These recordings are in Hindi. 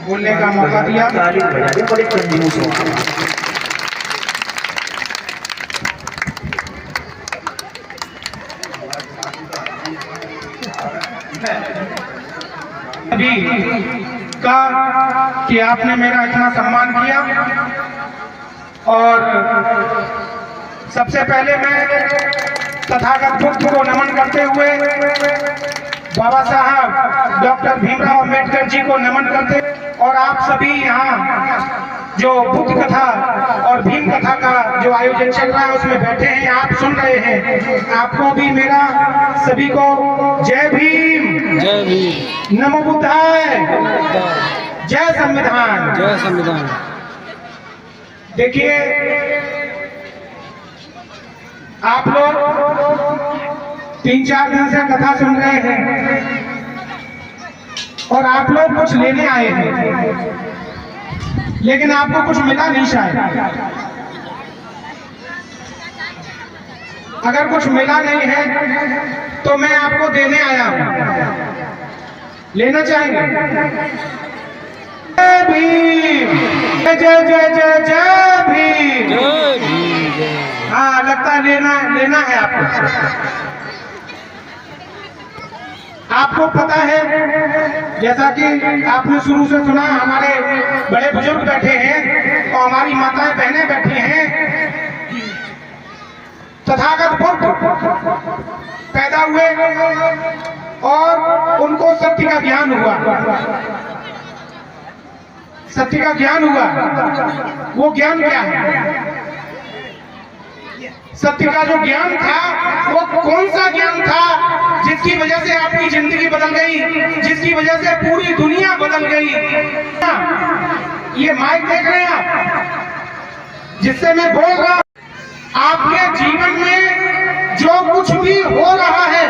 बोलने का मौका दिया। बड़े कंजूस हो अभी का कि आपने मेरा इतना सम्मान किया। और सबसे पहले मैं तथागत बुद्ध को नमन करते हुए बाबा साहब डॉक्टर भीमराव अंबेडकर जी को नमन करते, और आप सभी यहाँ जो बुद्ध कथा और भीम कथा का जो आयोजन चल रहा है उसमें बैठे हैं, आप सुन रहे हैं। आपको भी मेरा सभी को जय भीम, जय भीम, नमो बुद्धाय, जय संविधान, जय संविधान। देखिए आप लोग 3-4 दिन से कथा सुन रहे हैं और आप लोग कुछ लेने आए हैं, लेकिन आपको कुछ मिला नहीं शायद। अगर कुछ मिला नहीं है तो मैं आपको देने आया हूं। लेना चाहेंगे? जय भीम, जय जय जय जय जय भीम। जय भीम। हाँ, लगता है लेना है आपको। आपको पता है, जैसा कि आपने शुरू से सुना, हमारे बड़े बुजुर्ग बैठे हैं और हमारी माताएं बहनें बैठी हैं। तथागत बुद्ध पैदा हुए और उनको सत्य का ज्ञान हुआ। सत्य का ज्ञान हुआ, वो ज्ञान क्या है? सत्य का जो ज्ञान था वो कौन सा ज्ञान था जिसकी वजह से आपकी जिंदगी बदल गई, जिसकी वजह से पूरी दुनिया बदल गई? ये माइक देख रहे हैं आप, जिससे मैं बोल रहा हूं, आपके जीवन में जो कुछ भी हो रहा है,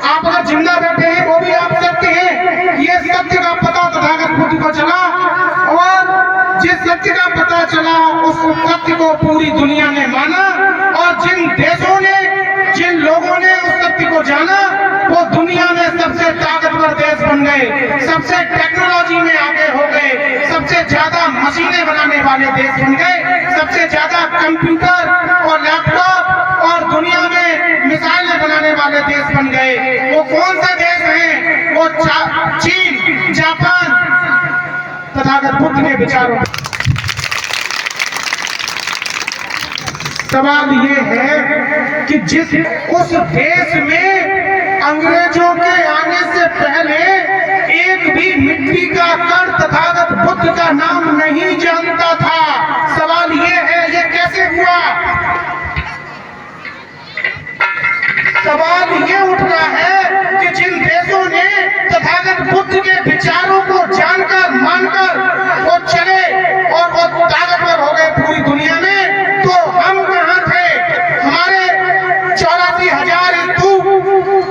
आप अगर जिंदा बैठे हैं वो भी आप सत्य हैं। ये सत्य का पता तथागत बुद्ध को चला, और जिस सत्य का पता चला उस सत्य को पूरी दुनिया ने माना, और जिन देशों ने, जिन लोगों ने उस सत्य को जाना, वो दुनिया में सबसे ताकतवर देश बन गए, सबसे टेक्नोलॉजी में आगे हो गए, सबसे ज्यादा मशीनें बनाने वाले देश बन गए, सबसे ज्यादा कंप्यूटर और लैपटॉप और दुनिया में मिसाइलें बनाने वाले देश बन गए। वो कौन सा देश है? वो चीन, जापान, तथागत बुद्ध के विचारों। सवाल ये है कि जिस उस देश में अंग्रेजों के आने से पहले एक भी मिट्टी का कण तथागत बुद्ध का नाम नहीं जानता था। सवाल ये है, ये कैसे हुआ? सवाल ये उठ रहा है कि जिन देशों ने तथागत बुद्ध के विचारों को जानकर, मानकर वो चले और वो ताकतवर हो गए पूरी दुनिया में, तो हम कहाँ थे? हमारे 84,000 स्तूप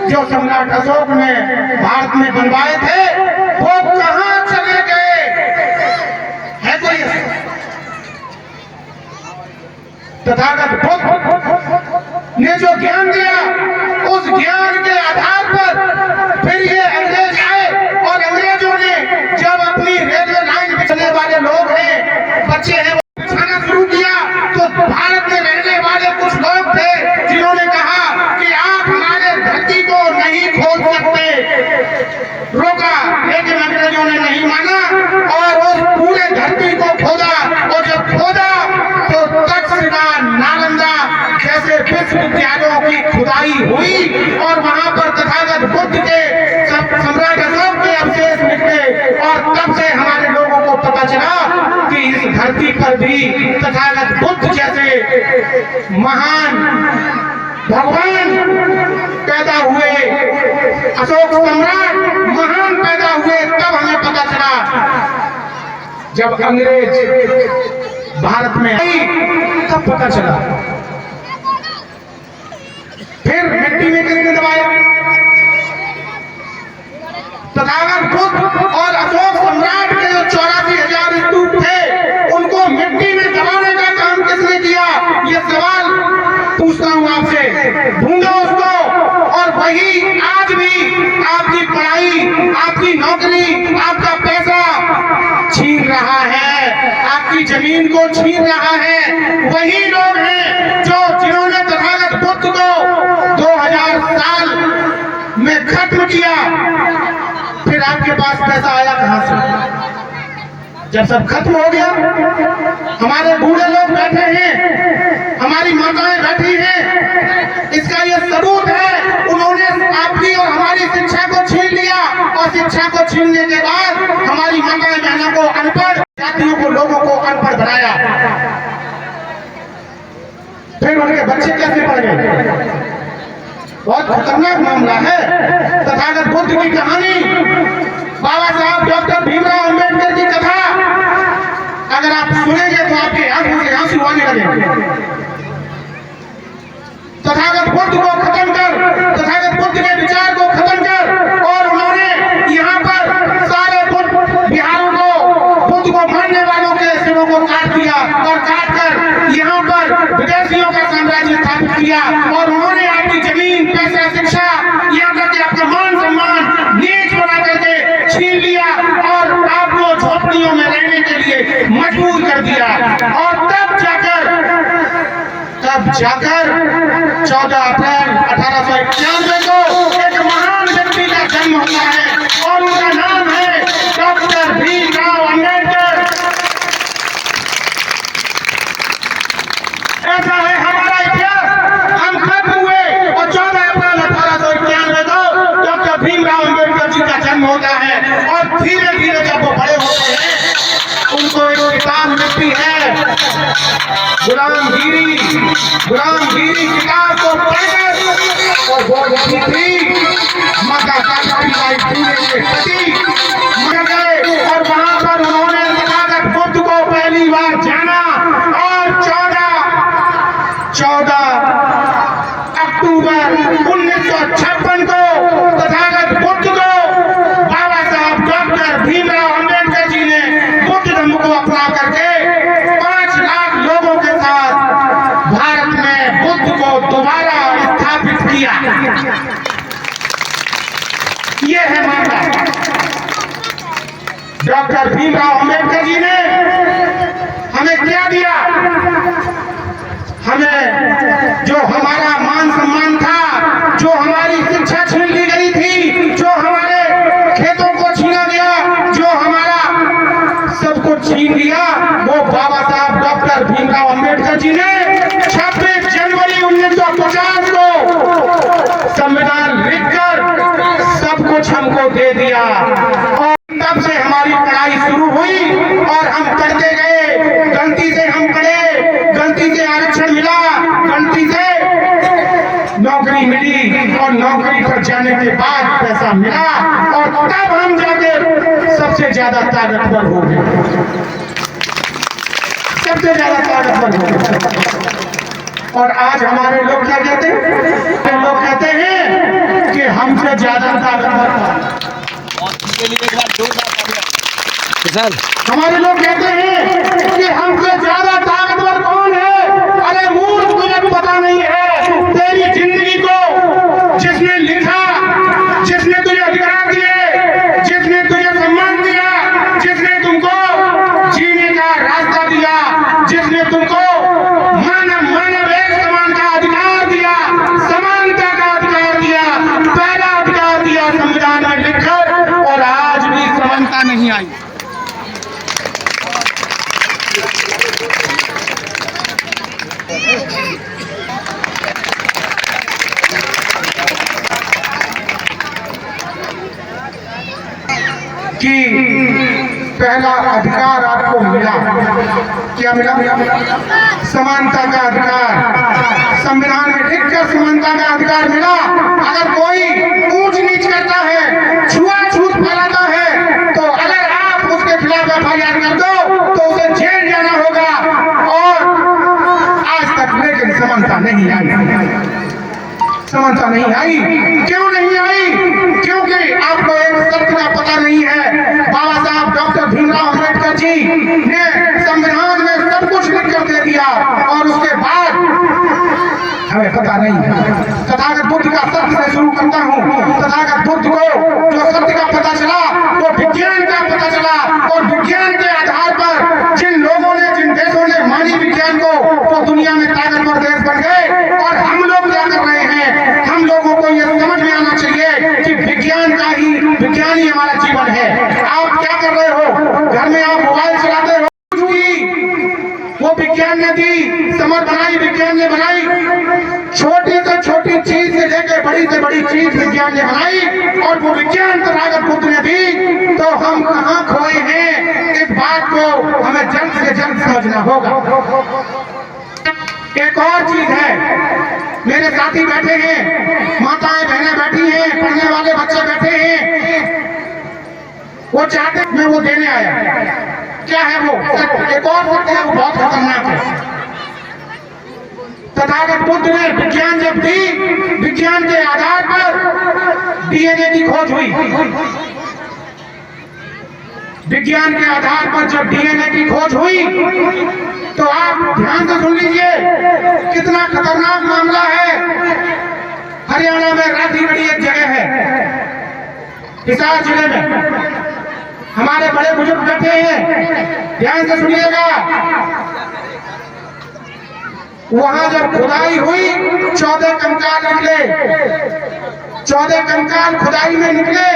जो सम्राट अशोक ने भारत में बनवाए थे, वो कहाँ चले गए? है कोई? तथागत बुद्ध ने जो ज्ञान दिया, उस ज्ञान के आधार पर फिर ये अंग्रेज आए, और अंग्रेजों ने जब अपनी रेलवे लाइन पे चलने वाले लोग हैं, बच्चे हैं, बिछाना शुरू किया, तो भारत में रहने वाले कुछ लोग थे जिन्होंने कहा कि आप हमारे धरती को नहीं खोद सकते। रोका, लेकिन अंग्रेजों ने नहीं माना और उस पूरे धरती को खोदा, और जब खोदा तो तक्षशिला, नालंदा जैसे विश्वविद्यालयों की खुदाई हुई, और वहां पर तथागत बुद्ध के सम्राट अशोक के अवशेष निकले, और तब से हमारे लोगों को पता चला कि इस धरती पर भी तथागत बुद्ध जैसे महान भगवान पैदा हुए, अशोक सम्राट महान पैदा हुए। तब हमें पता चला, जब अंग्रेज भारत में आई तब पता चला। फिर मिट्टी में किसने दबाया? तथागत बुद्ध और अशोक सम्राट के जो 84,000 स्तूप थे, उनको मिट्टी में दबाने का काम किसने किया? ये सवाल पूछता हूँ बाप से, ढूंढो उसको। और वही आज भी आपकी पढ़ाई, आपकी नौकरी, आपका पैसा छीन रहा है, आपकी जमीन को छीन रहा है। वही लोग हैं जो जिन्होंने तथागत बुद्ध को 2000 साल में खत्म किया। फिर आपके पास पैसा आया कहां से? जब सब खत्म हो गया। हमारे बूढ़े लोग बैठे हैं, हमारी माताएं बैठी हैं, इसका ये सबूत है उन्होंने आपकी और हमारी शिक्षा को छीन लिया। और शिक्षा को छीनने के बाद हमारी माताएं बहनों को अनपढ़, जातियों को, लोगों को अनपढ़ बनाया। फिर उनके बच्चे कैसे पढ़ गए? बहुत खतरनाक मामला है। तथागत बुद्ध की कहानी, बाबा साहब डॉक्टर भीमराव अंबेडकर की कथा अगर आप सुनेंगे तो आपके आंखों से आंसू आने लगेंगे। तथागत बुद्ध को खत्म कर, तथागत बुद्ध के विचार को खत्म कर, और उन्होंने यहाँ पर सारे बुद्ध विहारों को, बुद्ध को मानने वालों के सिरों को काट दिया और काट कर यहाँ पर विदेशियों का साम्राज्य स्थापित किया। और उन्होंने आपकी जमीन, पैसा, शिक्षा, यहाँ तक कि आपका मान सम्मान नीच बना करके छीन लिया और आपको झोपड़ियों में रहने के लिए मजबूर कर दिया। और तब जाकर 14 अप्रैल 1891 को एक महान व्यक्ति का जन्म होता है और उनका नाम है डॉक्टर भीमराव अंबेडकर। ऐसा है हमारा इतिहास। हम खत्म हुए और 14 अप्रैल 1891 को डॉक्टर भीमराव अंबेडकर जी का जन्म होता है। और धीरे धीरे जब वो बड़े होते हैं उनको एक किताब मिलती है, गुलामगिरी किताब को पढ़कर, और वो लिखी थी माता सावित्रीबाई फुले के प्रति मर गए। और वहां पर उन्होंने तथागत बुद्ध को पहली बार जाना। और 14 अक्टूबर 1956 को तथागत बुद्ध को बाबा साहब डॉक्टर भीमराव अंबेडकर जी ने बुद्ध धर्म को अपना करके 5 लाख लोगों के साथ भारत में बुद्ध को दोबारा स्थापित किया। ये है मामला। डॉक्टर भीमराव अंबेडकर जी ने हमें क्या दिया? हमें जो हमारा मान सम्मान था, जो हमारी शिक्षा छीन ली गई थी, जो हमारे खेतों को छीना गया, जो हमारा सब कुछ छीन लिया, वो बाबा साहब डॉक्टर भीमराव अंबेडकर जी ने 26 जनवरी 1950 को संविधान लिखकर सब कुछ हमको दे दिया। और तब से हमारी पढ़ाई शुरू हुई और हम पढ़ते गए। गलती से हम पढ़े, गलती से आरक्षण मिला, गलती से नौकरी मिली, और नौकरी पर जाने के बाद पैसा मिला, और तब हम जाके सबसे ज्यादा ताकतवर हो गए, सबसे ज्यादा ताकतवर हो गए। और आज हमारे लोग क्या कहते हैं? लोग कहते हैं कि हमसे ज्यादा ताकतवर। हमारे लोग कहते हैं कि हमसे ज्यादा ताकतवर कौन है? अरे मूर्ख, तुझे पता नहीं है तेरी जिंदगी को जिसने लिखा, जिसने तुझे अधिकार दिए, जिसने तुझे सम्मान दिया, जिसने तुमको जीने का रास्ता दिया, जिसने तुमको मानव एक समान का अधिकार दिया, समानता का अधिकार दिया, पहला अधिकार दिया संविधान में लिखकर, और आज भी समानता नहीं आई। कि पहला अधिकार आपको मिला, क्या मिला? समानता का अधिकार। संविधान में लिखकर समानता का अधिकार मिला। अगर कोई ऊंच नीच करता है, छुआछूत फैलाता है, तो अगर आप उसके खिलाफ एफआईआर कर दो तो उसे जेल जाना होगा। और आज तक लेकिन समानता नहीं आई, समानता नहीं आई। क्यों नहीं आई? क्योंकि आपको एक सत्य का पता नहीं है। बाबा साहब डॉक्टर भीमराव अंबेडकर जी ने संविधान में सब कुछ लिख कर दे दिया, और उसके बाद हमें पता नहीं है। तथागत बुद्ध का सत्य से शुरू करता हूँ। तथागत बुद्ध को जो सत्य का पता चला वो विज्ञान का पता चला, और विज्ञान के आधार पर जिन लोगों ने, जिन देशों ने मानी विज्ञान को, वो दुनिया में ताकतवर देश बन गए। और हम लोग क्या कर रहे हैं, हम लोगों को ये समझ में आना चाहिए कि विज्ञान ही हमारा जीवन है। आप क्या कर रहे हो, घर में आप मोबाइल चलाते हो, वो विज्ञान ने दी, समझ बनाई, विज्ञान ने बनाई। छोटी से छोटी चीज से लेकर बड़ी से बड़ी चीज विज्ञान ने बनाई, और वो विज्ञान तथागत बुद्ध ने दी। तो हम कहाँ खोए हैं, इस बात को हमें जल्द से जल्द समझना होगा। एक और चीज है, मेरे साथी बैठे हैं, माताएं बहनें बैठी हैं, पढ़ने वाले बच्चे बैठे हैं, वो चाहते मैं वो देने आया। क्या है वो? एक और सत्य है, वो बहुत खतरनाक है। तथागत बुद्ध ने विज्ञान जब दी, विज्ञान के आधार पर डीएनए की खोज हुई। विज्ञान के आधार पर जब डीएनए की खोज हुई, तो आप ध्यान से सुन लीजिए, कितना खतरनाक मामला है। हरियाणा में राधीगढ़ी एक जगह है, हिसार जिले में। हमारे बड़े बुजुर्ग बैठे हैं, ध्यान से सुनिएगा। वहां जब खुदाई हुई, 14 कंकाल निकले, 14 कंकाल खुदाई में निकले,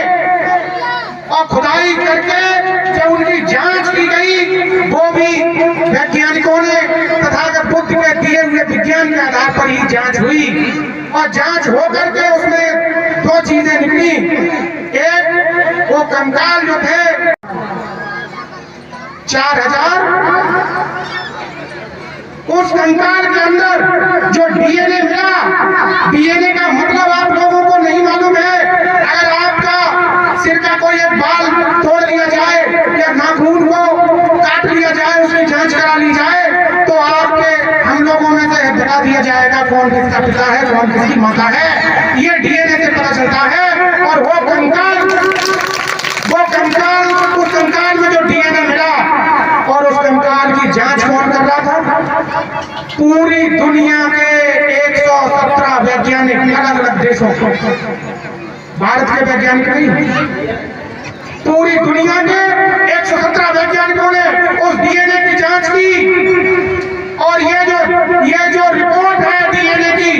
और खुदाई करके जब उनकी जांच की गई, वो भी वैज्ञानिकों ने तथागत बुद्ध के दिए हुए विज्ञान के आधार पर ही जांच हुई। और जांच होकर के उसमें 2 चीजें निकली। एक, वो कंकाल जो थे 4000, उस कंकाल के अंदर जो डीएनए मिला, डीएनए का मतलब आप लोगों को नहीं मालूम है। अगर आपका सिर का कोई एक बाल तोड़ लिया जाए या नाखून को काट लिया जाए, उसकी जांच करा ली जाए, तो आपके हम लोगों में से बता दिया जाएगा कौन किसका पिता है, कौन किसकी माता है। ये डीएनए से पता चलता है। और वो कंकाल, उस कंकाल में जो डीएनए मिला, और उस कंकाल की जांच कौन कर रहा था? पूरी दुनिया के 117 वैज्ञानिक, अलग अलग देशों को, भारत के वैज्ञानिक नहीं, पूरी दुनिया के 117 वैज्ञानिकों ने उस डीएनए की जांच की। और ये जो रिपोर्ट है डीएनए की,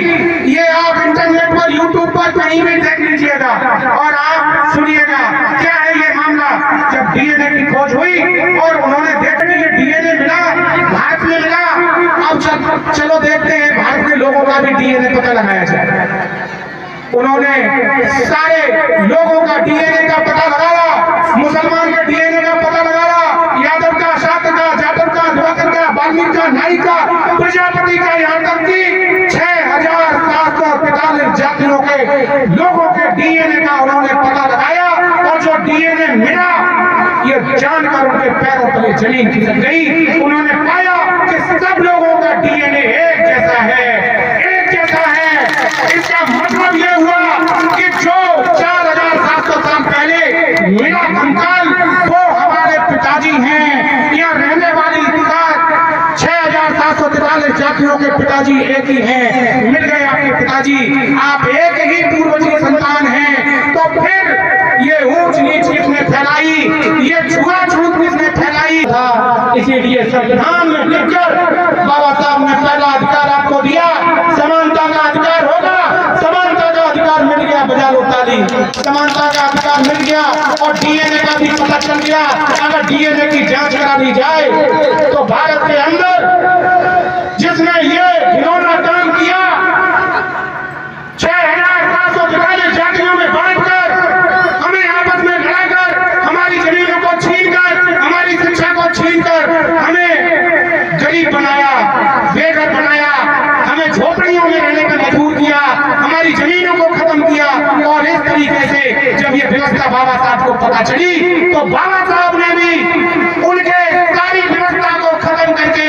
ये आप इंटरनेट पर, यूट्यूब पर कहीं भी देख लीजिएगा, और आप सुनिएगा क्या है ये मामला। जब डीएनए की खोज हुई और उन्होंने देखा कि ये डीएनए मिला, भारत में मिला, अब चलो देखते हैं भारत के लोगों का भी डीएनए पता लगाया जाए। उन्होंने सारे लोगों का डीएनए का पता लगाया, मुसलमान के डीएनए का पता लगाया, यादव का, शाक्त का, जाटव का, दिवाकर का, वाल्मीकि का, नाई का, प्रजापति का, यहाँ तक कि 6743 जातियों के लोगों के डीएनए का उन्होंने पता लगाया। और जो डीएनए मिला, ये जानकर उनके पैरों तले जमीन खिसक गई। उन्होंने पाया कि सब लोगों का डीएनए एक जैसा है, एक जैसा है। इसका मतलब ये हुआ कि जो 4700 साल पहले मिला कंकाल, वो हमारे पिताजी हैं। यहाँ रहने वाली 6743 जातियों के पिताजी एक ही हैं। मिल गए आपके पिताजी, आप एक ही पूर्वज की संतान हैं। तो फिर ये ऊंच नीच किसने फैलाई, ये छुआछूत किसने फैलाई था? इसीलिए संविधान में लिखकर बाबा साहब ने पहला अधिकार आपको दिया, समानता का अधिकार होगा। समानता का अधिकार मिल गया, बजा लो ताली। समानता का अधिकार मिल गया, और डीएनए का भी पता चल गया। अगर डीएनए की जांच करा दी जाए, तो भारत के अंदर जिसने ये घिनौना काम किया, 6743 जातियों में बांटकर, हमें आपस में लड़ाकर, हमारी जमीनों को छीनकर, हमारी शिक्षा को छीनकर, हमें गरीब बनाया, बेघर बनाया, हमें झोपड़ियों में रहने का मजबूर किया, हमारी जमीनों को खत्म किया। और इस तरीके से जब ये व्यवस्था बाबा साहब को पता चली, तो बाबा साहब ने भी उनके सारी व्यवस्था को खत्म करके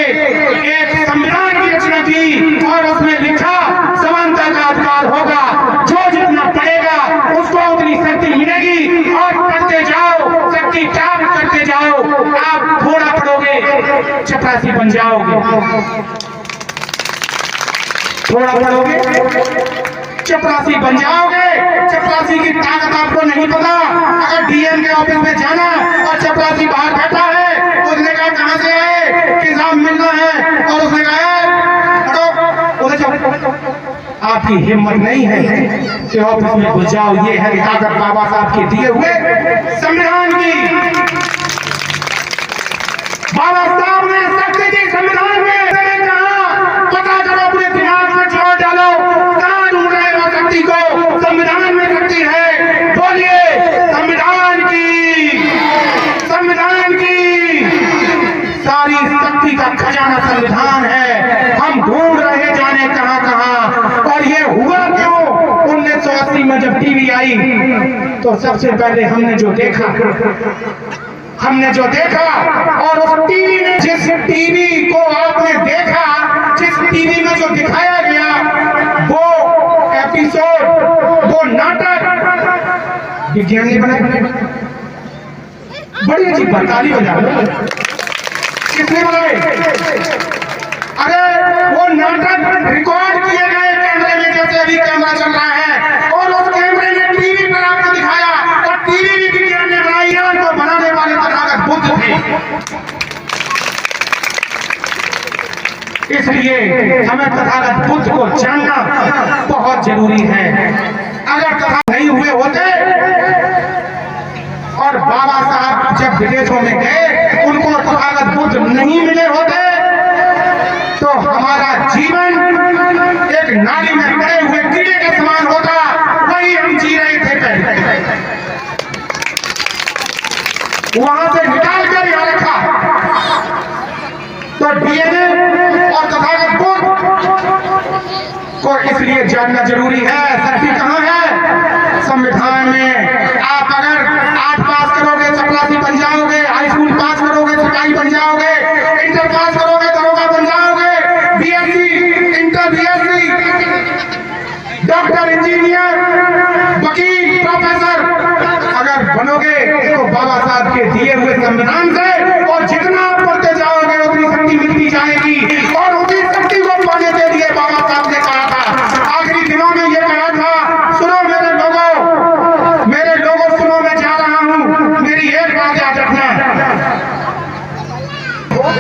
एक संविधान की रचना की, और उसमें लिखा समानता का अधिकार होगा। जो जितना पढ़ेगा उसको उतनी शक्ति मिलेगी, और पढ़ते जाओ, शक्ति प्राप्त करते जाओ। आप थोड़ा पढ़ोगे, चपरासी बन जाओगे। थोड़ा पढ़ोगे चपरासी बन जाओगे। चपरासी की ताकत आपको नहीं पता। अगर डीएम के ऑफिस में जाना और चपरासी बाहर बैठा है, उसने कहा कहां से आए कि साहब मिलना है, और उसने कहा पढ़ो उधर जाओ, आपकी हिम्मत नहीं है कि ऑफिस में घुस जाओ। ये है ताकत बाबा साहब के दिए हुए संविधान की। बाबा साहब ने शक्ति दी संविधान में। मैंने कहा पता करो, अपने दिमाग में जोर डालो, कहां ढूंढ रहे हो शक्ति को? संविधान में शक्ति है। बोलिए संविधान की, संविधान की सारी शक्ति का खजाना संविधान है। हम ढूंढ रहे जाने कहां कहां। और ये हुआ क्यों? 1980 में जब टीवी आई तो सबसे पहले हमने जो देखा और उस टीवी में, जिस टीवी को आपने देखा, जिस टीवी में जो दिखाया गया, वो एपिसोड, वो नाटक विज्ञान ने बनाया। बड़ी अजीब बात, ताली बजा लो। किसने बनाए? अरे वो नाटक रिकॉर्ड किए गए कैमरे में, जैसे अभी कैमरा चल रहा है, और उस कैमरे ने टीवी पर आपको दिखाया। और टीवी भी विज्ञान ने बनाई है, उनको बनाने वाले तथागत बुद्ध थे। इसलिए हमें तथागत बुद्ध को जानना बहुत जरूरी है। अगर तथा नहीं हुए होते और बाबा साहब जब विदेशों में गए, उनको तथागत बुद्ध नहीं मिले होते, तो हमारा जीवन एक नाली में पड़े हुए कीड़े के समान होता। वही हम जी रहे थे पहले, वहां से निकाल कर यहां रखा। तो डीएनए और तथागत बुद्ध को इसलिए जानना जरूरी है। शक्ति कहां है? संविधान में। आप अगर 8 पास करोगे चपरासी बन जाओगे, हाई स्कूल पास करोगे सिपाही बन जाओगे, इंटर पास करोगे दरोगा बन जाओगे, BSc, inter BSc, doctor, engineer, वकील, प्रोफेसर अगर बनोगे तो बाबा साहब के दिए हुए संविधान से। और जितना आप पढ़ते जाओगे उतनी शक्ति मिलती जाएगी। और उसी शक्ति को पाने के लिए बाबा साहब ने कहा था, आखिरी दिनों में ये कहा था, सुनो मेरे लोगों सुनो, मैं जा रहा हूं, मेरी एक बात याद रखना।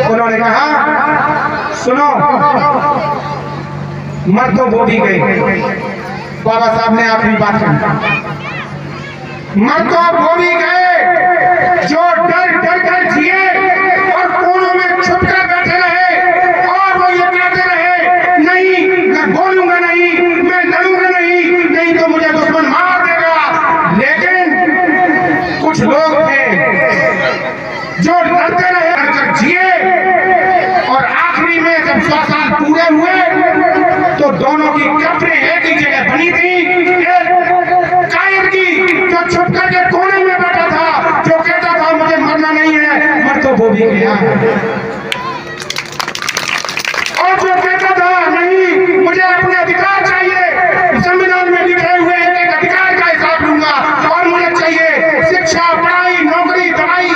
उन्होंने कहा सुनो, मर तो वो भी गए। बाबा साहब ने आखिरी बात कही, मर तो वो भी गए जो डर डर कर जिए और कोनों में छुप कर बैठे रहे। और वो ये कहते रहे, नहीं मैं बोलूंगा नहीं, मैं लड़ूंगा नहीं, नहीं तो मुझे दुश्मन मार देगा। लेकिन कुछ लोग थे जो डरते रहे, डर जिए। और आखिरी में जब 100 साल पूरे हुए तो दोनों की कब्रें एक ही जगह बनी थी। एक कायर की जो छुप करके कोने में बैठा था, जो कहता था मुझे मरना नहीं है, मर तो वो भी गया। और जो कहता था नहीं मुझे अपने अधिकार चाहिए, संविधान में लिखे हुए एक अधिकार का हिसाब लूंगा, और मुझे चाहिए शिक्षा, पढ़ाई, नौकरी, दवाई,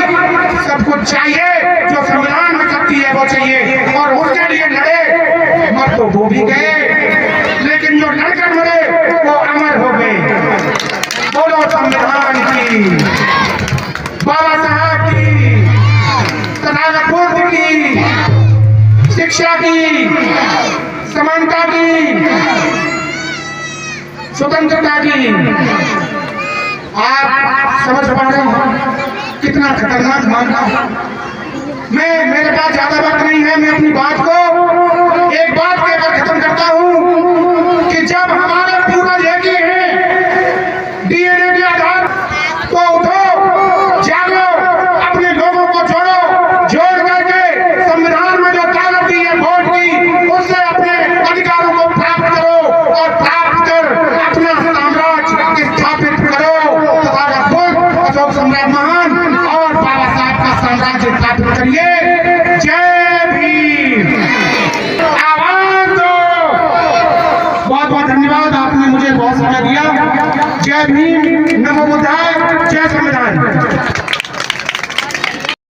सब कुछ चाहिए जो संविधान में शक्ति है वो चाहिए। और उसके लिए लड़े, मर तो वो भी गए, लेकिन जो लड़कर मरे वो अमर हो गए। बोलो संविधान की, बाबा साहब की, तथागत बुद्ध की, शिक्षा की, समानता की, स्वतंत्रता की। आप समझ पा रहे हो कितना खतरनाक मामला। मेरे पास ज्यादा वक्त नहीं है, मैं अपनी बात को एक बात कहकर खत्म करता हूं कि जब हमारे पूर्वज एक ही हैं डीएनए के आधार, तो उठो, जागो, अपने लोगों को जोड़ करके संविधान में जो ताकत दी है वोट की, उससे अपने अधिकारों को प्राप्त करो और प्राप्त कर अपना साम्राज्य स्थापित करो। तथागत बुद्ध, अशोक सम्राट महान और बाबा साहब का साम्राज्य स्थापित करिए। जय भीम, आवाज दो। बहुत बहुत धन्यवाद, आपने मुझे बहुत समय दिया। जय भीम, नमो बुद्धाय, जय संविधान।